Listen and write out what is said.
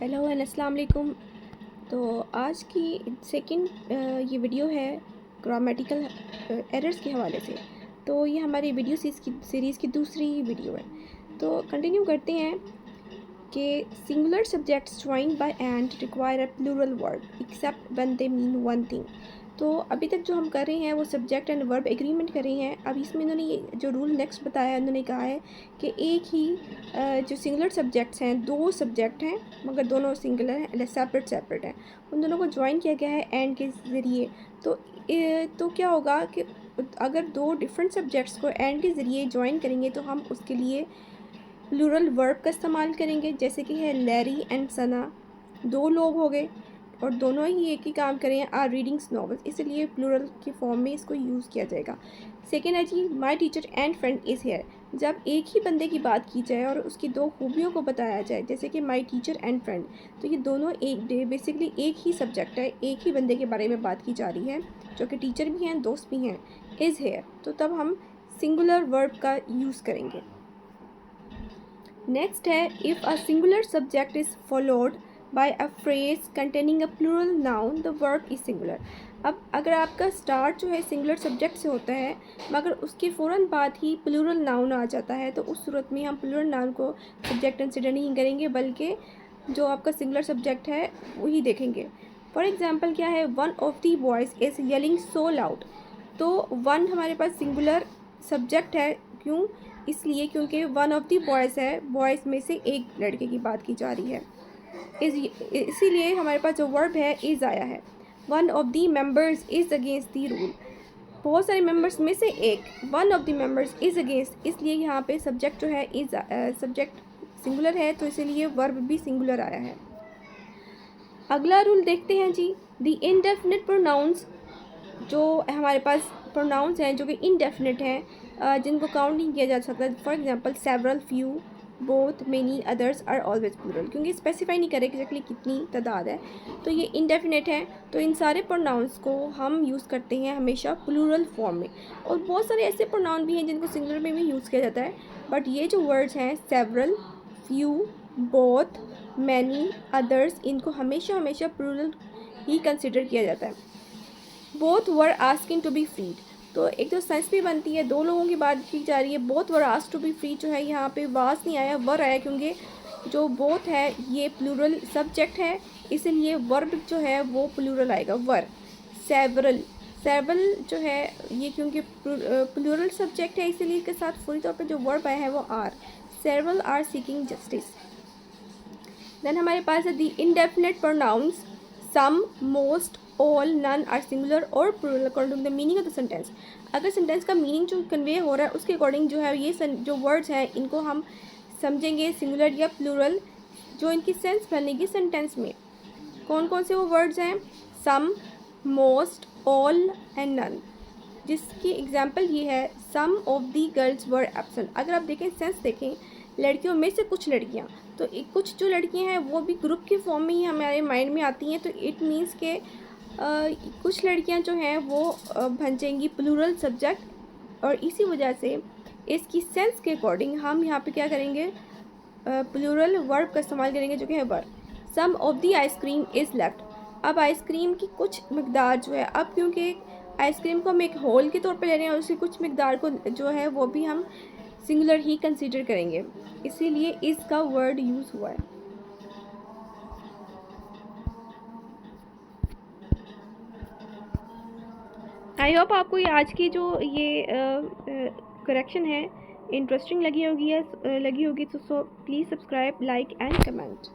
Hello and अस्सलाम वालेकुम। तो आज की सेकंड ये वीडियो है ग्रामेटिकल एरर्स के हवाले से। तो ये हमारी वीडियो सीरीज़ की दूसरी वीडियो है। तो कंटिन्यू करते हैं कि singular subjects joined by and require a plural verb except when they mean one thing. तो अभी तक जो हम कर रहे हैं वो सब्जेक्ट एंड वर्ब एग्रीमेंट कर रहे हैं। अब इसमें इन्होंने ये जो रूल नेक्स्ट बताया है, उन्होंने कहा है कि एक ही जो सिंगुलर सब्जेक्ट्स हैं, दो सब्जेक्ट हैं मगर दोनों सिंगुलर हैं, सेपरेट हैं, उन दोनों को ज्वाइन किया गया है एंड के ज़रिए। तो क्या होगा कि अगर दो डिफरेंट सब्जेक्ट्स को एंड के ज़रिए ज्वाइन करेंगे तो हम उसके लिए प्लूरल वर्ब का इस्तेमाल करेंगे। जैसे कि है लैरी एंड सना, दो लोग हो गए और दोनों ही एक ही काम कर रहे हैं, आर रीडिंग्स नॉवेल्स, इसलिए प्लूरल की फॉर्म में इसको यूज़ किया जाएगा। सेकेंड है जी my teacher and friend is here. जब एक ही बंदे की बात की जाए और उसकी दो खूबियों को बताया जाए, जैसे कि माई टीचर एंड फ्रेंड, तो ये दोनों बेसिकली एक ही सब्जेक्ट है, एक ही बंदे के बारे में बात की जा रही है जो कि टीचर भी हैं, दोस्त भी हैं। इज़ हेयर, तो तब हम सिंगुलर वर्ब का यूज़ करेंगे। नेक्स्ट है if a singular subject is followed by a phrase containing a plural noun the verb is singular. अब अगर आपका स्टार्ट जो है सिंगुलर सब्जेक्ट से होता है मगर उसके फ़ौरन बाद ही प्लूरल नाउन आ जाता है, तो उस सूरत में हम प्लूरल नाउन को सब्जेक्ट कंसिडर नहीं करेंगे, बल्कि जो आपका सिंगुलर सब्जेक्ट है वही देखेंगे। फॉर एग्ज़ाम्पल क्या है, one of the boys is yelling so loud. तो वन हमारे पास सिंगुलर सब्जेक्ट है, क्यों? इसलिए क्योंकि वन ऑफ दी बॉयज़ है, बॉयज़ में से एक लड़के की बात की जा रही है। इसीलिए हमारे पास जो वर्ब है इज़ आया है। One of the members is against the rule, बहुत सारे मेंबर्स में से एक, one of the members is against, इसलिए यहाँ पे सब्जेक्ट जो है इज़ सब्जेक्ट सिंगुलर है, तो इसीलिए वर्ब भी सिंगुलर आया है। अगला रूल देखते हैं जी, द इनडेफिनिट प्रोनाउंस, जो हमारे पास प्रोनाउंस हैं जो कि इनडेफिनिट हैं, जिनको काउंट नहीं किया जा सकता। For example several, few, both, many, others are always plural, क्योंकि स्पेसिफाई नहीं करे एग्जैक्टली कितनी तादाद है, तो ये इनडेफिनिट है। तो इन सारे प्रोनाउंस को हम यूज़ करते हैं हमेशा प्लूरल फॉर्म में। और बहुत सारे ऐसे प्रोनाउन भी हैं जिनको सिंगुलर में भी यूज़ किया जाता है, बट ये जो वर्ड्स हैं several, few, both, many, others, इनको हमेशा प्लूरल ही कंसिडर किया जाता है। Both were asking to be freed, तो एक तो सेंस भी बनती है, दो लोगों की बात की जा रही है। Both were asked to be free जो है यहाँ पे वास नहीं आया, वर आया, क्योंकि जो बोथ है ये प्लूरल सब्जेक्ट है, इसलिए वर्ब जो है वो प्लूरल आएगा, वर। सेवरल, सेवरल जो है ये क्योंकि प्लूरल सब्जेक्ट है, इसलिए इसके साथ पूरी तौर पे जो वर्ब आया है वो are, several are seeking justice. Then हमारे पास है the indefinite pronouns some, most, all, none are singular और plural according to the meaning of the sentence. अगर सेंटेंस का मीनिंग जो कन्वे हो रहा है उसके अकॉर्डिंग जो है ये जो वर्ड्स हैं इनको हम समझेंगे सिंगुलर या प्लूरल, जो इनकी सेंस बनेगी सेंटेंस में। कौन कौन से वो वर्ड्स हैं? Some, most, all and none, जिसकी एग्जाम्पल ये है some of the girls were absent. अगर आप देखें सेंस देखें, लड़कियों में से कुछ लड़कियां, तो कुछ जो लड़कियां हैं वो भी ग्रुप के फॉर्म में ही हमारे माइंड में आती हैं, तो इट मीन्स के कुछ लड़कियां जो हैं वो बन जाएंगी प्लूरल सब्जेक्ट, और इसी वजह से इसकी सेंस के अकॉर्डिंग हम यहाँ पे क्या करेंगे, प्लूरल वर्ब का इस्तेमाल करेंगे जो कि है were. Some of the ice cream is left, अब आइसक्रीम की कुछ मकदार जो है, अब क्योंकि आइसक्रीम को हम एक होल के तौर पे ले रहे हैं और उसकी कुछ मकदार को जो है वो भी हम सिंगुलर ही कंसीडर करेंगे, इसीलिए इसका वर्ड यूज़ हुआ है। आई होप आपको ये आज की जो ये करेक्शन है इंटरेस्टिंग लगी होगी, तो please subscribe, like and comment.